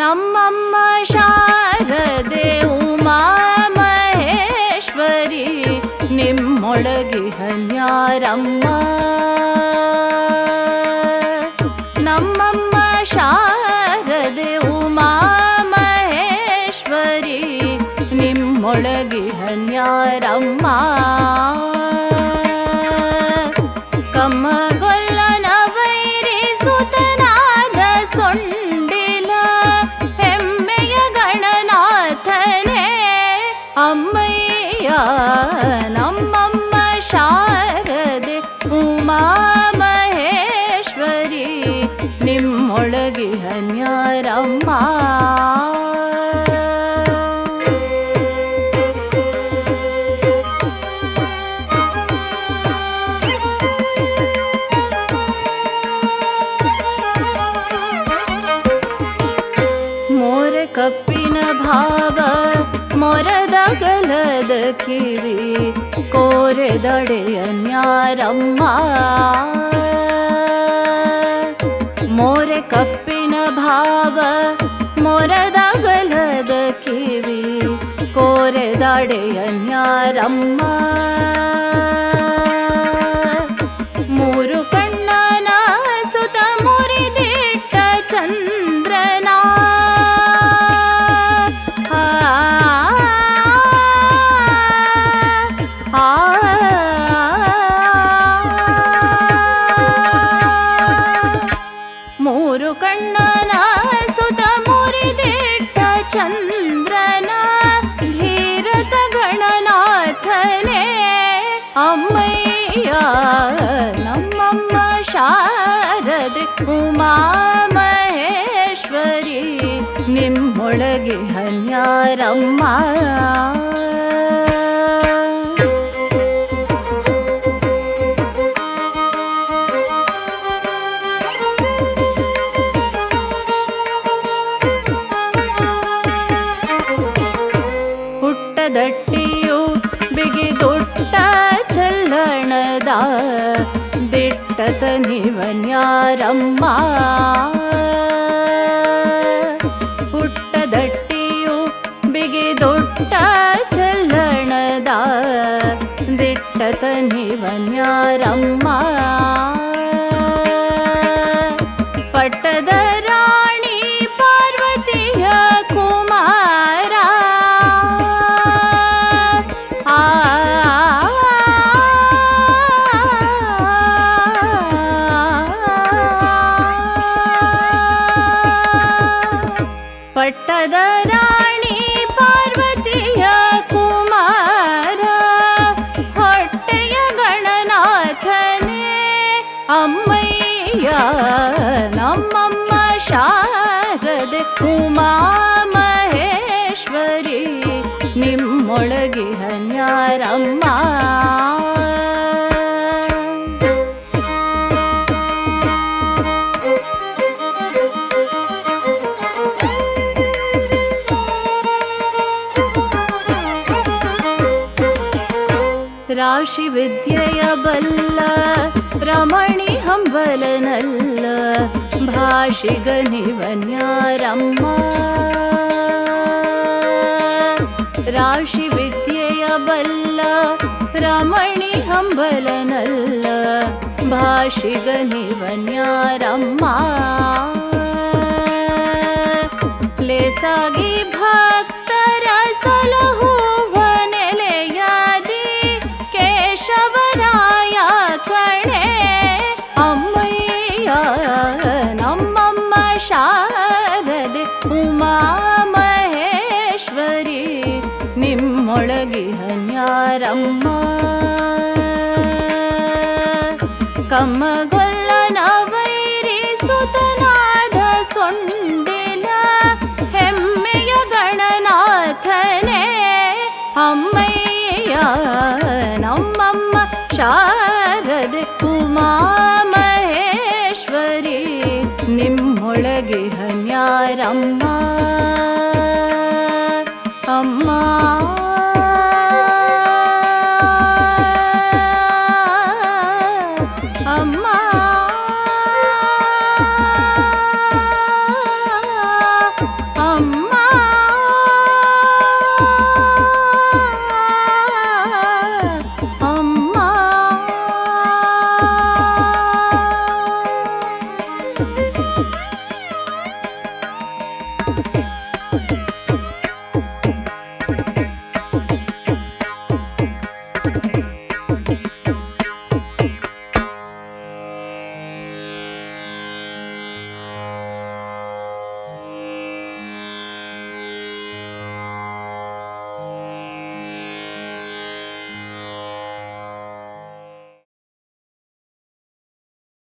ನಮ್ಮಮ್ಮ ಶಾರದೆ ಉಮಾ ಮಹೇಶ್ವರಿ ನಿಮ್ಮೊಳಗಿಹನ್ಯಾರಮ್ಮ. ನಮ್ಮಮ್ಮ ಶಾರದೆ ಉಮಾ ಮಹೇಶ್ವರಿ ನಿಮ್ಮೊಳಗಿಹನ್ಯಾರಮ್ಮ. ಕಮ್ಮಗೊಲ್ಲನ ವೈರಿಸುತನಾದ ಸೊಂಡಿಲ ಹೆಮ್ಮೆಯ ಗಣನಾಥನೇ ಅಮ್ಮಯ್ಯ. ನಮ್ಮಮ್ಮ ಶಾರದೆ ಉಮಾ ಮಹೇಶ್ವರಿ ನಿಮ್ಮೊಳಗಿಹನ್ಯಾರಮ್ಮ. ಕಪ್ಪಿನ ಭಾವ ಮೊರದಗಲದ ಕಿವಿ ಕೋರೆದಡೆಯನ್ಯಾರಮ್ಮ. ಮೋರೆ ಕಪ್ಪಿನ ಭಾವ ಮೊರದಗಲದ ಕಿವಿ ಕೋರೆದಡೆಯನ್ಯಾರಮ್ಮ. ಮೂರು ಕಣ್ಣನ ಸುತ ಮುರಿದಿಟ್ಟ ಚಂದ್ರನ ಮೂರು ಕಣ್ಣನ ಸುತ ಮುರಿದಿಟ್ಟ ಚಂದ್ರನ ಧೀರತ ಗಣನಾಥನೇ ಅಮ್ಮಯ್ಯ. ನಮ್ಮಮ್ಮ ಶಾರದೆ ಉಮಾ ಮಹೇಶ್ವರಿ ನಿಮ್ಮೊಳಗಿಹನ್ಯಾರಮ್ಮ. ದಟ್ಟಿಯು ಬಿಗಿದುಟ್ಟ ಚಲ್ಲಣದ ದಿಟ್ಟತ ನಿವನ್ಯಾರಮ್ಮ. ಹುಟ್ಟದಟ್ಟಿಯು ಬಿಗಿದುಟ್ಟ ಚಲ್ಲಣದ ದಿಟ್ಟತ ನಿವನ್ಯಾರಮ್ಮ. ಪಟ್ಟದ ರಾಣಿ ಪಾರ್ವತಿಯ ಕುಮಾರ ಪಟ್ಟದ ರಾಣಿ ಪಾರ್ವತಿಯ ಕುಮಾರ ಹೊಟ್ಟೆಯ ಗಣನಾಥನೇ ಅಮ್ಮಯ್ಯ. ನಮ್ಮಮ್ಮ ಶಾರದೆ ಉಮಾ ಮಹೇಶ್ವರಿ ನಿಮ್ಮೊಳಗಿಹನ್ಯಾರಮ್ಮ. ರಾಶಿ ವಿದ್ಯೆಯ ಬಲ್ಲ ರಮಣಿ ಹಂಬಲನಲ್ಲ ಭಾಷಿಗನಿವನ್ಯಾರಮ್ಮ. ರಾಶಿ ವಿದ್ಯೆಯ ಬಲ್ಲ ರಮಣಿ ಹಂಬಲನಲ್ಲ ಭಾಷಿಗನಿವನ್ಯಾರಮ್ಮ. ಲೇಸಾಗಿ ಭಕ್ತರ ಸಲಹುವ ನೆಲೆಯಾದಿ ಕೇಶವರಾಯ ಕಣೆ ಅಮ್ಮಯ್ಯ. ನಮ್ಮಮ್ಮ ಶಾರದೆ ಉಮಾ ಮಹೇಶ್ವರಿ ನಿಮ್ಮೊಳಗಿಹನ್ಯಾರಮ್ಮ. ಕಮ್ಮಗೊಲ್ಲನ ವೈರಿಸುತನಾದ ಸೊಂಡಿಲ ಹೆಮ್ಮೆಯ ಗಣನಾಥನೇ ಅಮ್ಮಯ್ಯ. ನಮ್ಮಮ್ಮ ಶಾರದೆ ಉಮಾ ಮಹೇಶ್ವರಿ ನಿಮ್ಮೊಳಗಿಹನ್ಯಾರಮ್ಮ. ಅಮ್ಮ ಅಮ್ಮ